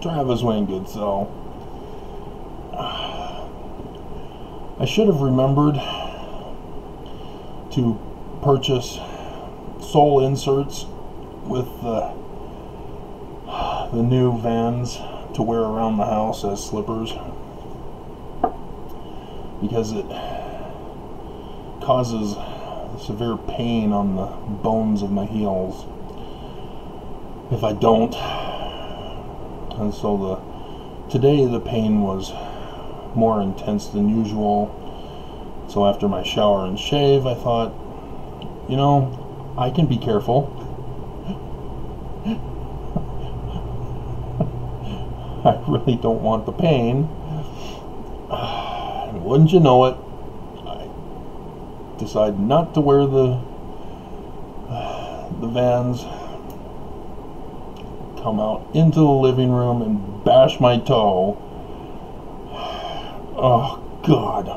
Travis Wingate. So I should have remembered to purchase sole inserts with the new Vans to wear around the house as slippers, because it causes severe pain on the bones of my heels if I don't. And so today the pain was more intense than usual. So after my shower and shave, I thought, you know, I can be careful. I really don't want the pain. And wouldn't you know it, I decided not to wear the Vans, come out into the living room and bash my toe. Oh God.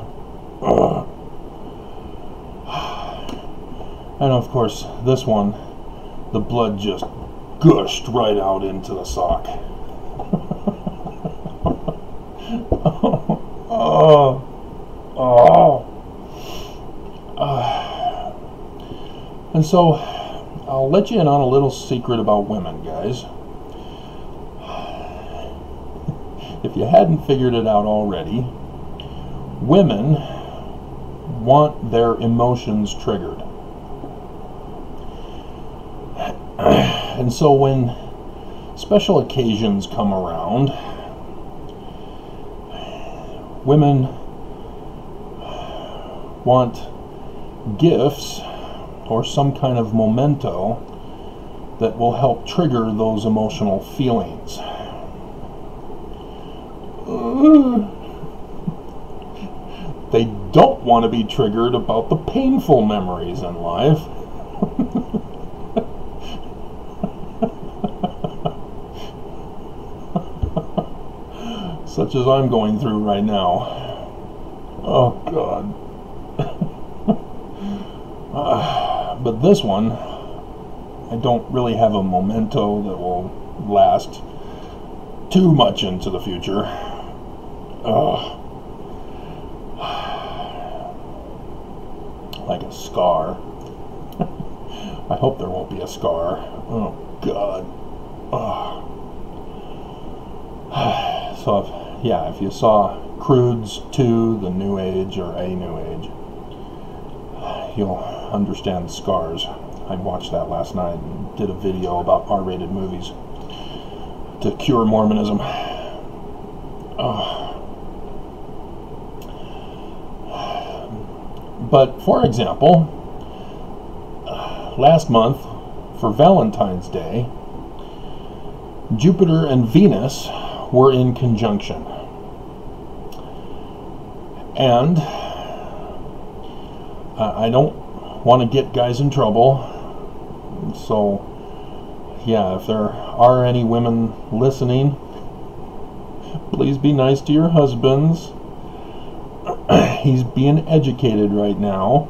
And of course this one, the blood just gushed right out into the sock. And so I'll let you in on a little secret about women, guys. If you hadn't figured it out already, women want their emotions triggered. And so when special occasions come around, women want gifts or some kind of memento that will help trigger those emotional feelings. They don't want to be triggered about the painful memories in life. Such as I'm going through right now. Oh God. But this one, I don't really have a memento that will last too much into the future. Like a scar. I hope there won't be a scar. Oh God. So if you saw Crudes 2, The New Age, or A New Age, you'll understand scars. I watched that last night and did a video about R-rated movies to cure Mormonism. But for example, last month for Valentine's Day, Jupiter and Venus were in conjunction. And I don't want to get guys in trouble, so yeah, if there are any women listening, please be nice to your husbands. He's being educated right now.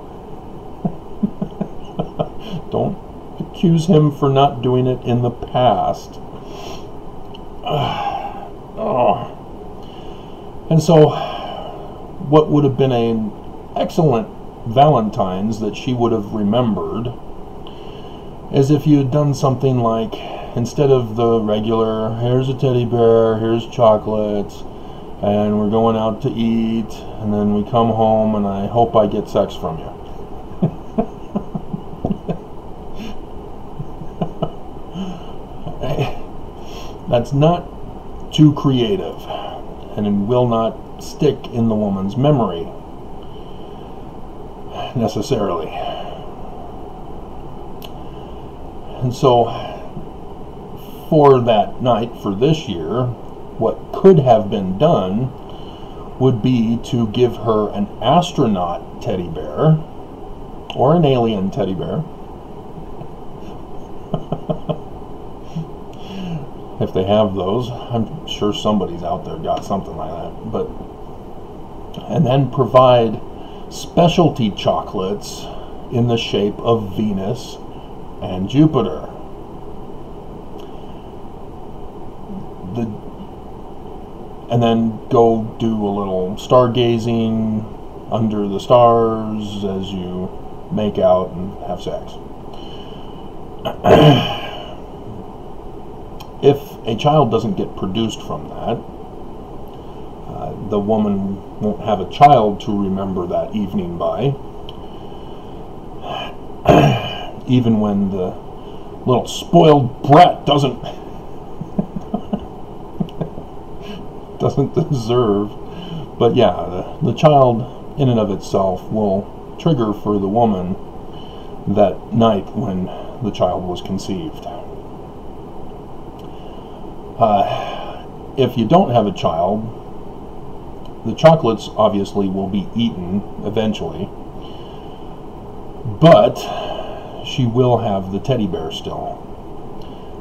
Don't accuse him for not doing it in the past. And so what would have been an excellent Valentine's that she would have remembered is if you had done something like, instead of the regular, here's a teddy bear, here's chocolates, and we're going out to eat, and then we come home and I hope I get sex from you. That's not too creative, and it will not stick in the woman's memory necessarily. And so for that night for this year, what could have been done would be to give her an astronaut teddy bear or an alien teddy bear. If they have those, I'm sure somebody's out there got something like that. And then provide specialty chocolates in the shape of Venus and Jupiter. and then go do a little stargazing under the stars as you make out and have sex. If a child doesn't get produced from that, the woman won't have a child to remember that evening by, even when the little spoiled brat doesn't deserve. But yeah, the child in and of itself will trigger for the woman that night when the child was conceived. If you don't have a child, the chocolates obviously will be eaten eventually, but she will have the teddy bear still.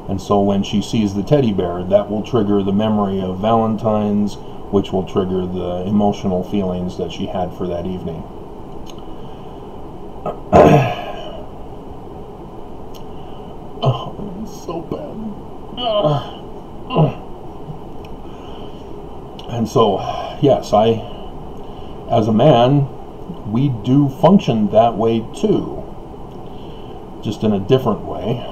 And so when she sees the teddy bear, that will trigger the memory of Valentine's, which will trigger the emotional feelings that she had for that evening. Oh, it's so bad. And so, yes, as a man, we do function that way too, just in a different way.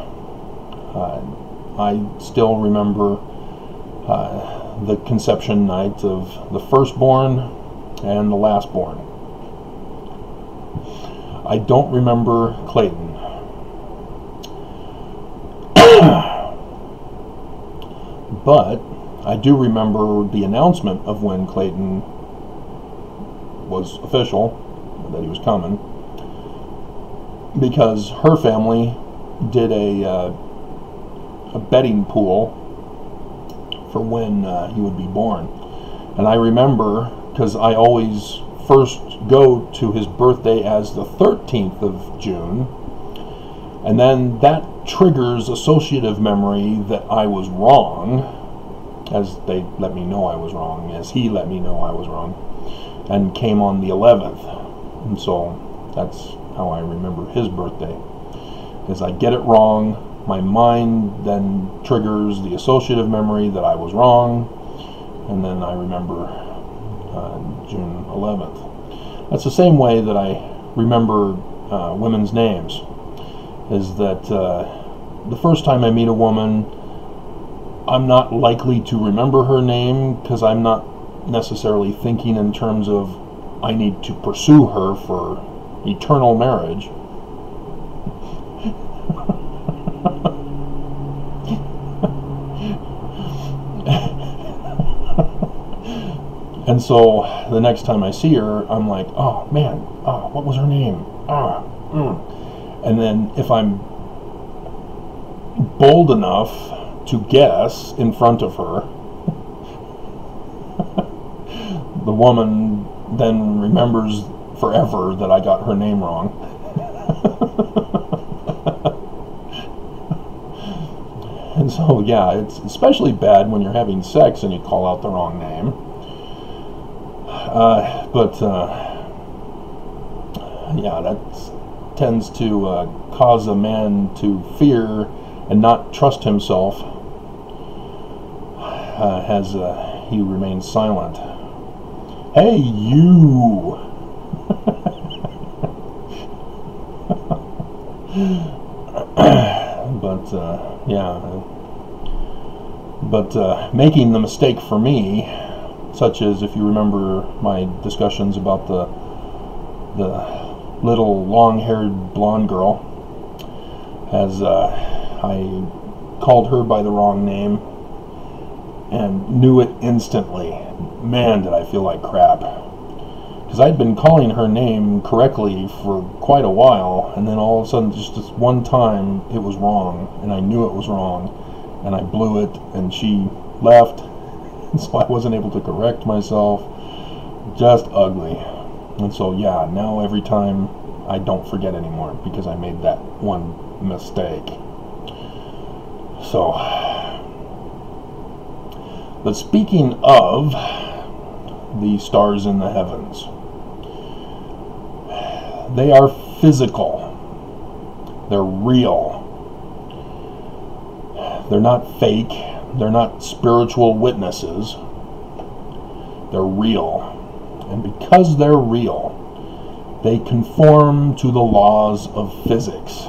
I still remember the conception night of the firstborn and the lastborn. I don't remember Clayton. But I do remember the announcement of when Clayton was official, that he was coming, because her family did a betting pool for when he would be born. And I remember, because I always first go to his birthday as the 13th of June, and then that triggers associative memory that I was wrong, as they let me know I was wrong, as he let me know I was wrong, and came on the 11th. And so that's how I remember his birthday, is I get it wrong, my mind then triggers the associative memory that I was wrong, and then I remember June 11th. That's the same way that I remember women's names, is that the first time I meet a woman, I'm not likely to remember her name because I'm not necessarily thinking in terms of I need to pursue her for eternal marriage. And so the next time I see her, I'm like, oh man, what was her name? And then if I'm bold enough to guess in front of her, the woman then remembers forever that I got her name wrong. And so yeah, it's especially bad when you're having sex and you call out the wrong name. Yeah, that tends to cause a man to fear and not trust himself as he remains silent. Hey, you! But making the mistake for me, such as if you remember my discussions about the little long-haired blonde girl, as I called her by the wrong name and knew it instantly. Man, did I feel like crap, because I'd been calling her name correctly for quite a while, and then all of a sudden, just this one time, it was wrong, and I knew it was wrong, and I blew it, and she left, and so I wasn't able to correct myself. Just ugly. And so yeah, now every time I don't forget anymore because I made that one mistake. So, but speaking of the stars in the heavens, they are physical. They're real. They're not fake. They're not spiritual witnesses. They're real. And because they're real, they conform to the laws of physics.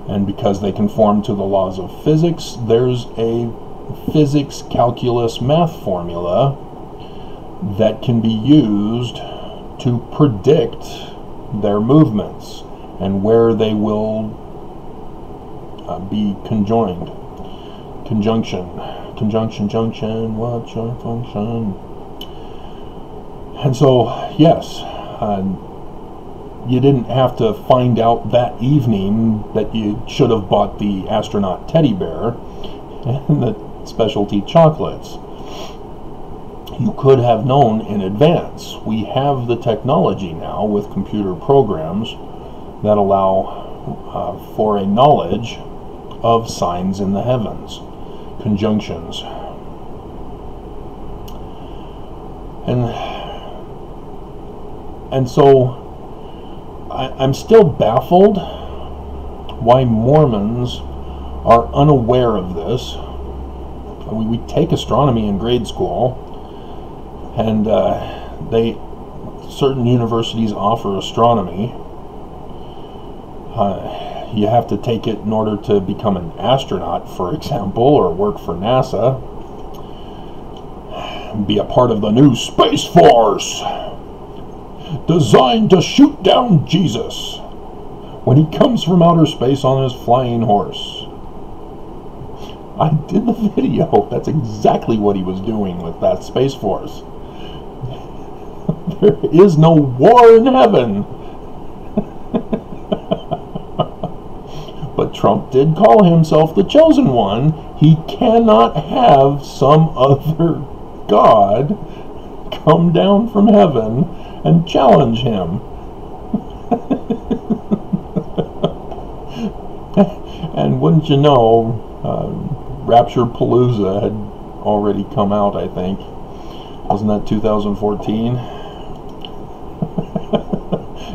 And because they conform to the laws of physics, there's a physics calculus math formula that can be used to predict their movements and where they will be conjoined. Conjunction, junction, what's your function? And so, yes, you didn't have to find out that evening that you should have bought the astronaut teddy bear and the specialty chocolates. You could have known in advance. We have the technology now with computer programs that allow for a knowledge of signs in the heavens, conjunctions. And so I'm still baffled why Mormons are unaware of this. We take astronomy in grade school, and certain universities offer astronomy. You have to take it in order to become an astronaut, for example, or work for NASA, be a part of the new Space Force, designed to shoot down Jesus when he comes from outer space on his flying horse. I did the video. That's exactly what he was doing with that Space Force. There is no war in heaven. But Trump did call himself the chosen one. He cannot have some other God come down from heaven and challenge him. And wouldn't you know, Rapture Palooza had already come out, I think. Wasn't that 2014?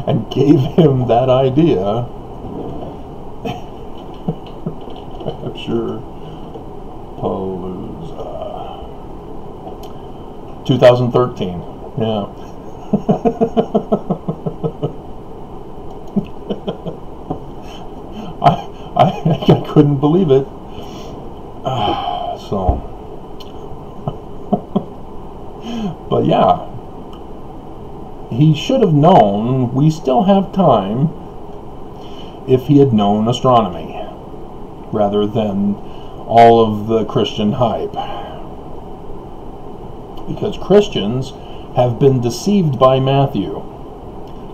And gave him that idea. Rapture Palooza. 2013. Yeah. I couldn't believe it. But yeah, he should have known. We still have time if he had known astronomy rather than all of the Christian hype. Because Christians have been deceived by Matthew,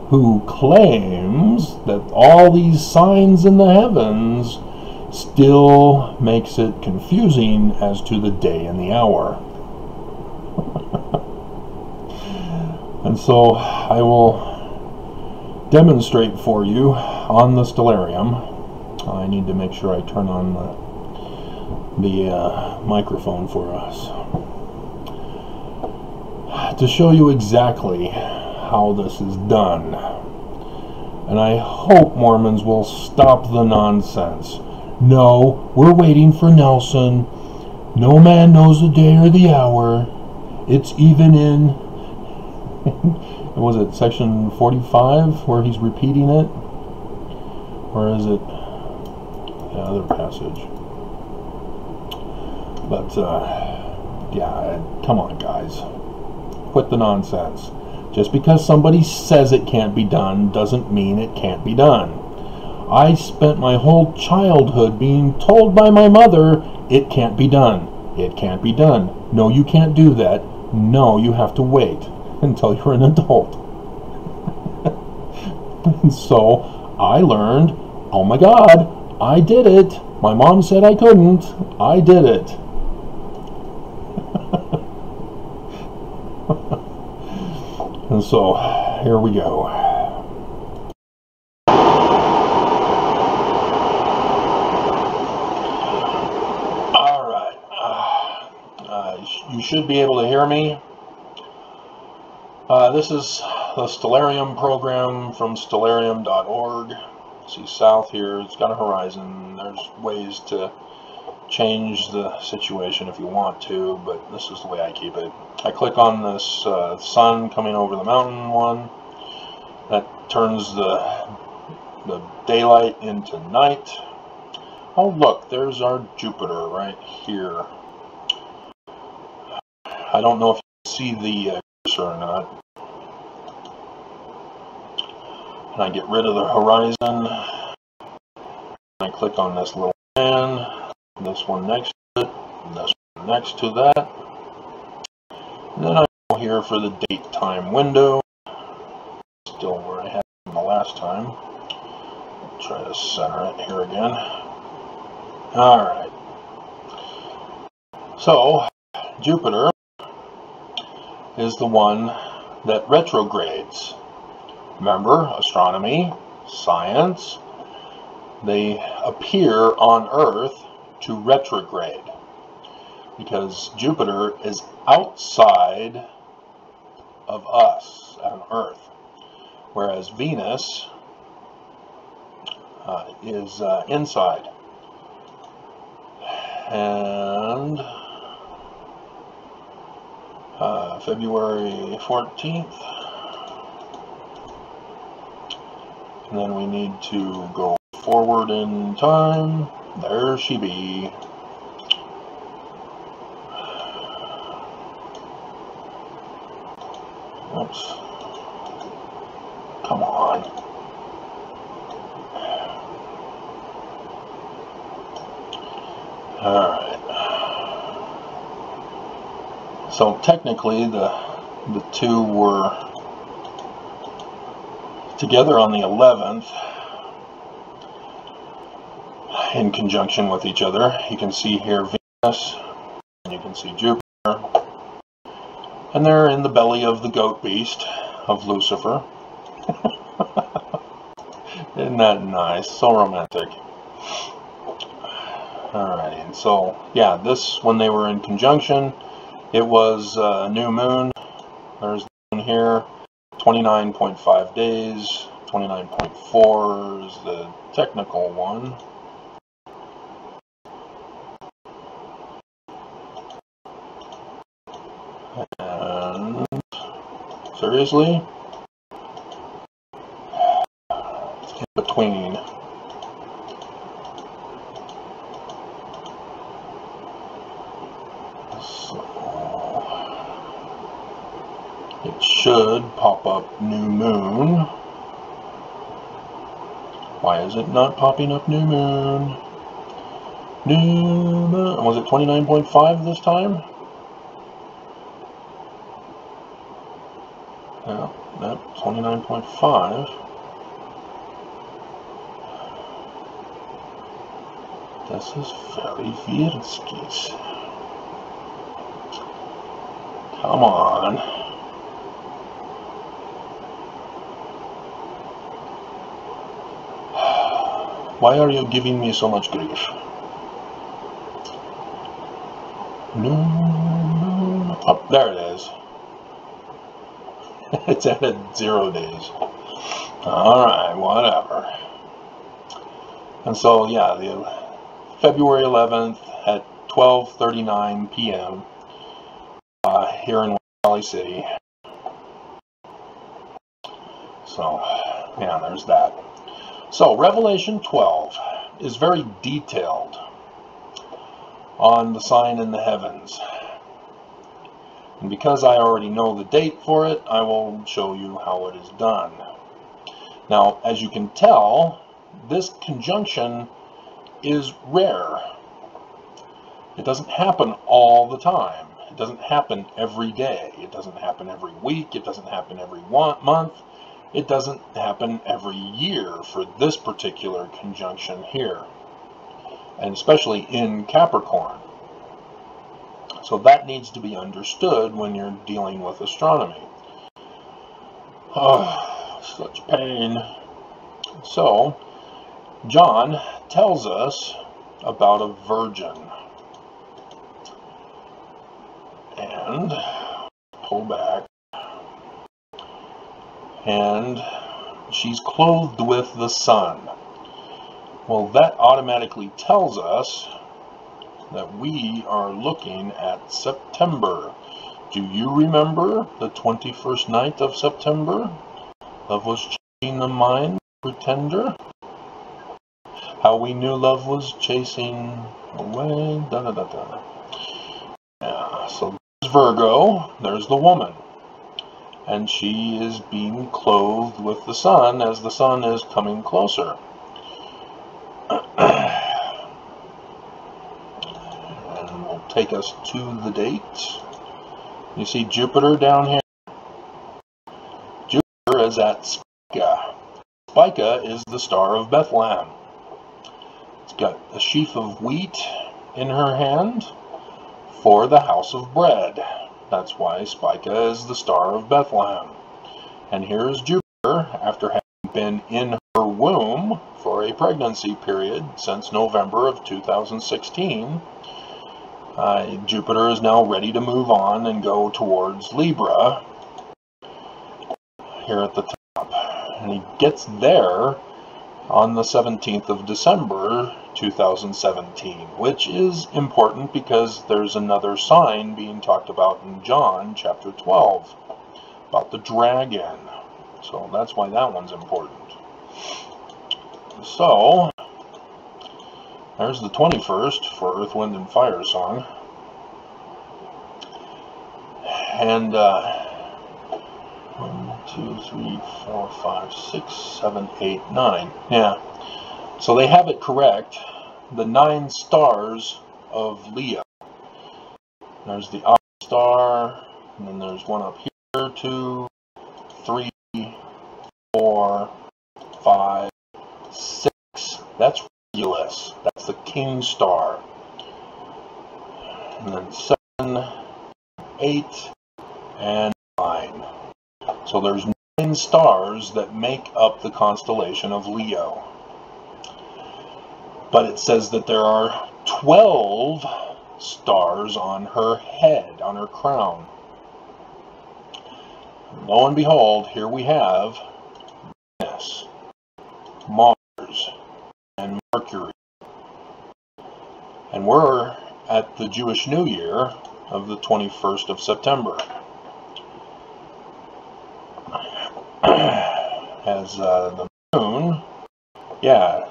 who claims that all these signs in the heavens still makes it confusing as to the day and the hour. And so I will demonstrate for you on the stellarium. I need to make sure I turn on the microphone for us to show you exactly how this is done. And I hope Mormons will stop the nonsense. No, we're waiting for Nelson. No man knows the day or the hour. It's even in was it section 45 where he's repeating it? Or is it the other passage? But yeah, come on guys, quit the nonsense. Just because somebody says it can't be done doesn't mean it can't be done. I spent my whole childhood being told by my mother, it can't be done. It can't be done. No, you can't do that. No, you have to wait until you're an adult. And so I learned, oh my God, I did it. My mom said I couldn't. I did it. And so here we go. All right. You should be able to hear me. This is the Stellarium program from stellarium.org. See south here, it's got a horizon. There's ways to change the situation if you want to, but this is the way I keep it. I click on this sun coming over the mountain one. That turns the daylight into night. Oh look, there's our Jupiter right here. I don't know if you see the cursor or not. And I get rid of the horizon. I click on this little man, this one next to it, and this one next to that. And then I go here for the date time window. Still where I had it the last time. I'll try to center it here again. Alright. So, Jupiter is the one that retrogrades. Remember, astronomy, science, they appear on Earth to retrograde because Jupiter is outside of us on Earth, whereas Venus is inside. And February 14th. And then we need to go forward in time. There she be. Oops. Come on. Alright. So technically the two were together on the 11th in conjunction with each other. You can see here Venus, and you can see Jupiter, and they're in the belly of the goat beast of Lucifer. Isn't that nice? So romantic. Alrighty, and so yeah, this, when they were in conjunction, it was a new moon. There's the moon here. 29.5 days, 29.4 is the technical one. And seriously? It's in between. It should pop up new moon. Why is it not popping up new moon? New moon. Was it 29.5 this time? Yeah, that 29.5. This is very weird, skis. Come on. Why are you giving me so much grief? No. Oh, there it is. It's at 0 days. Alright, whatever. And so, yeah, the February 11th at 12:39 p.m. Here in Valley City. So, yeah, there's that. So, Revelation 12 is very detailed on the sign in the heavens. And because I already know the date for it, I will show you how it is done. Now, as you can tell, this conjunction is rare. It doesn't happen all the time. It doesn't happen every day. It doesn't happen every week. It doesn't happen every month. It doesn't happen every year for this particular conjunction here, and especially in Capricorn. So that needs to be understood when you're dealing with astronomy. Oh, such pain. So, John tells us about a virgin. And, pull back. And she's clothed with the sun. Well, that automatically tells us that we are looking at September. Do you remember the 21st night of September? Love was chasing the mind, pretender. How we knew love was chasing away, da da da da. Yeah, so there's Virgo, there's the woman. And she is being clothed with the sun as the sun is coming closer. And will take us to the date. You see Jupiter down here? Jupiter is at Spica. Spica is the star of Bethlehem. It's got a sheaf of wheat in her hand for the house of bread. That's why Spica is the star of Bethlehem. And here's Jupiter, after having been in her womb for a pregnancy period since November of 2016. Jupiter is now ready to move on and go towards Libra here at the top. And he gets there on the 17th of December 2017, which is important because there's another sign being talked about in John chapter 12 about the dragon. So that's why that one's important. So there's the 21st for Earth, Wind, and Fire song. And 1, 2, 3, 4, 5, 6, 7, 8, 9. Yeah. So they have it correct. The 9 stars of Leo. There's the Ox star, and then there's one up here, 2, 3, 4, 5, 6. That's Regulus. That's the King star. And then 7, 8, and 9. So there's 9 stars that make up the constellation of Leo. But it says that there are 12 stars on her head, on her crown. Lo and behold, here we have Venus, Mars, and Mercury. And we're at the Jewish New Year of the 21st of September. As the moon, yeah,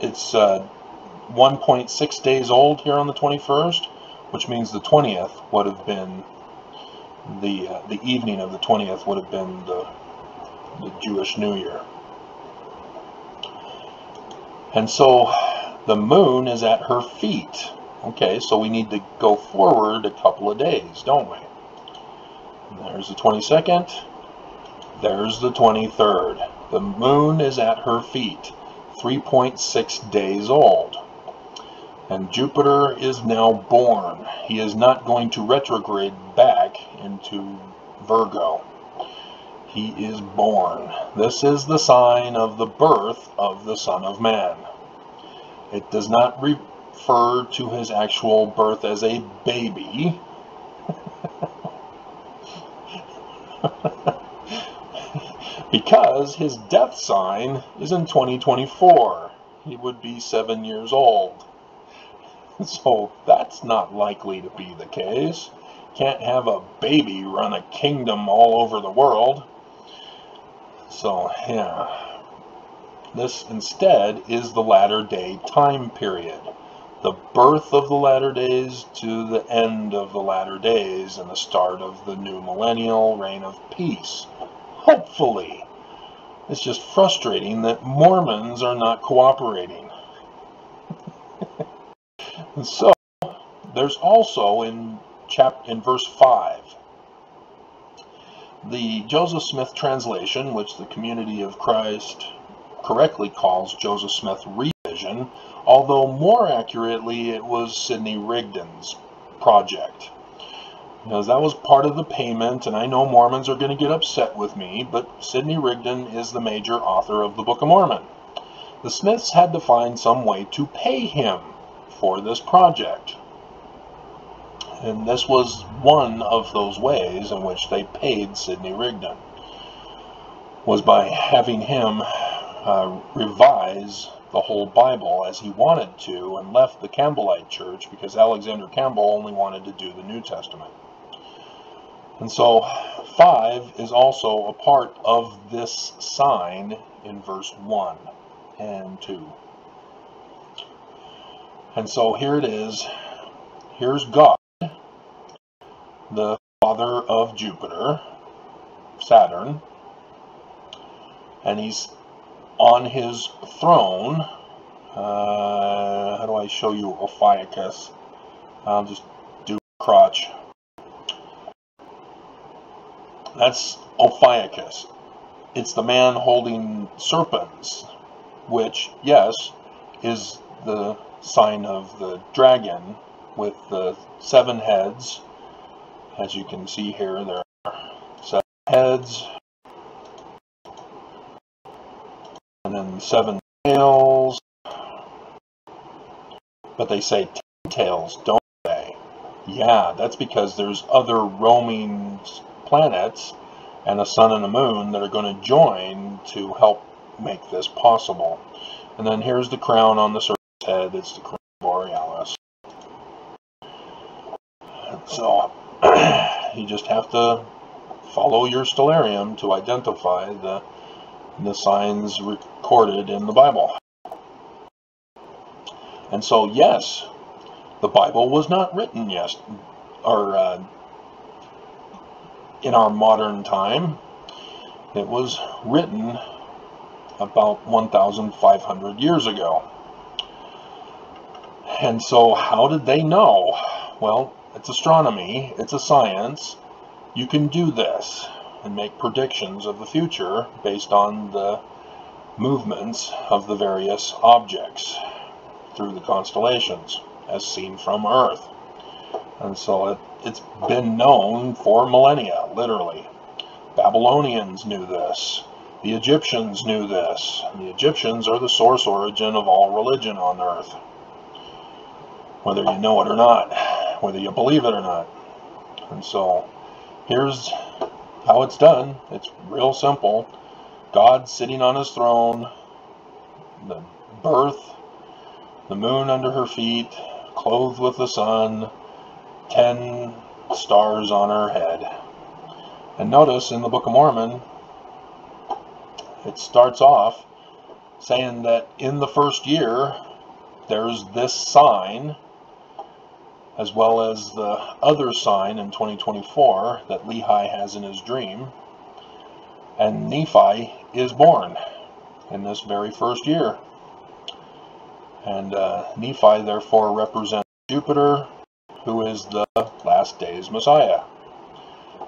it's 1.6 days old here on the 21st, which means the 20th would have been the evening of the 20th would have been the Jewish New Year. And so the moon is at her feet. Okay, so we need to go forward a couple of days, don't we? And there's the 22nd. There's the 23rd. The moon is at her feet, 3.6 days old. And Jupiter is now born. He is not going to retrograde back into Virgo. He is born. This is the sign of the birth of the Son of Man. It does not refer to his actual birth as a baby. Because his death sign is in 2024. He would be 7 years old. So that's not likely to be the case. Can't have a baby run a kingdom all over the world. So, yeah. This instead is the latter day time period. The birth of the latter days to the end of the latter days and the start of the new millennial reign of peace. Hopefully. It's just frustrating that Mormons are not cooperating. And so, there's also in verse 5, the Joseph Smith translation, which the Community of Christ correctly calls Joseph Smith revision, although more accurately it was Sidney Rigdon's project. Because that was part of the payment, and I know Mormons are going to get upset with me, but Sidney Rigdon is the major author of the Book of Mormon. The Smiths had to find some way to pay him for this project. And this was one of those ways in which they paid Sidney Rigdon, was by having him revise the whole Bible as he wanted to, and left the Campbellite church because Alexander Campbell only wanted to do the New Testament. And so 5 is also a part of this sign in verse 1 and 2. And so here it is. Here's God, the father of Jupiter, Saturn, and he's on his throne. How do I show you Ophiuchus? I'll just do crotch. That's Ophiuchus. It's the man holding serpents, which, yes, is the sign of the dragon with the 7 heads. As you can see here, there are 7 heads, and then 7 tails. But they say 10 tails, don't they? Yeah, that's because there's other roaming planets and a sun and a moon that are going to join to help make this possible. And then here's the crown on the serpent's head. It's the crown borealis. So you just have to follow your stellarium to identify the signs recorded in the Bible. And so, yes, the Bible was not written in our modern time. It was written about 1,500 years ago. And so how did they know? Well, it's astronomy, it's a science. You can do this and make predictions of the future based on the movements of the various objects through the constellations as seen from Earth. And so it's been known for millennia, literally. Babylonians knew this. The Egyptians knew this. The Egyptians are the source origin of all religion on Earth. Whether you know it or not, whether you believe it or not. And so here's how it's done. It's real simple. God sitting on his throne, the birth, the moon under her feet, clothed with the sun, 10 stars on her head. And notice in the Book of Mormon, it starts off saying that in the first year, there's this sign, as well as the other sign in 2024 that Lehi has in his dream. And Nephi is born in this very first year. And Nephi therefore represents Jupiter, who is the last days Messiah.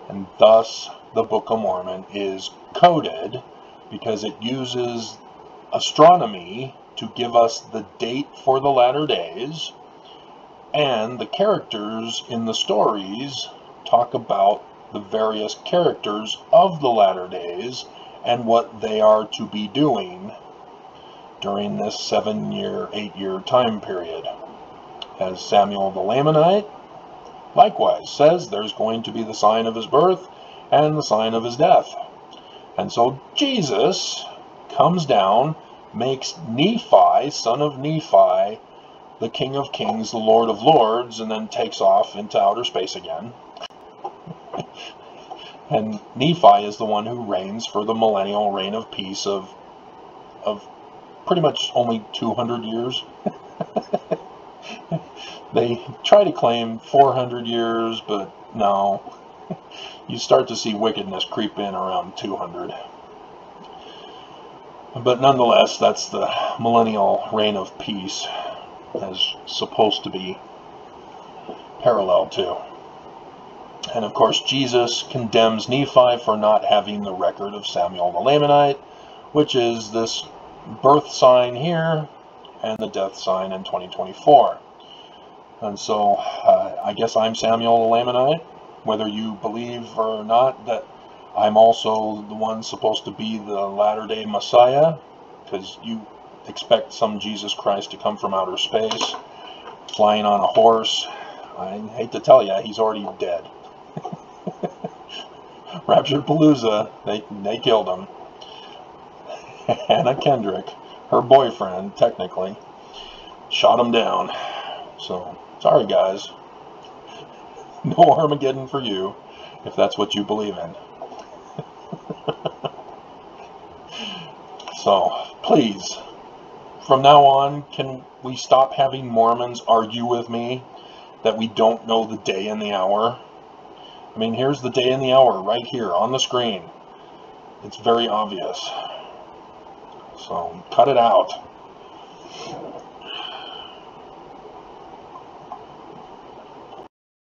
And thus the Book of Mormon is coded because it uses astronomy to give us the date for the latter days, and the characters in the stories talk about the various characters of the latter days and what they are to be doing during this 7-year, 8-year time period. As Samuel the Lamanite likewise says, there's going to be the sign of his birth and the sign of his death. And so Jesus comes down, makes Nephi, son of Nephi, the King of Kings, the Lord of Lords, and then takes off into outer space again. And Nephi is the one who reigns for the millennial reign of peace of pretty much only 200 years. They try to claim 400 years, but no. You start to see wickedness creep in around 200. But nonetheless, that's the millennial reign of peace, as supposed to be parallel to. And of course, Jesus condemns Nephi for not having the record of Samuel the Lamanite, which is this birth sign here and the death sign in 2024. And so I guess I'm Samuel the Lamanite, whether you believe or not that I'm also the one supposed to be the latter-day Messiah, because you expect some Jesus Christ to come from outer space, flying on a horse. I hate to tell you, he's already dead. Rapture Palooza, they killed him. Anna Kendrick, her boyfriend, technically, shot him down. So, sorry guys. No Armageddon for you, if that's what you believe in. So, please, from now on, can we stop having Mormons argue with me that we don't know the day and the hour? I mean, here's the day and the hour right here on the screen. It's very obvious. So, cut it out.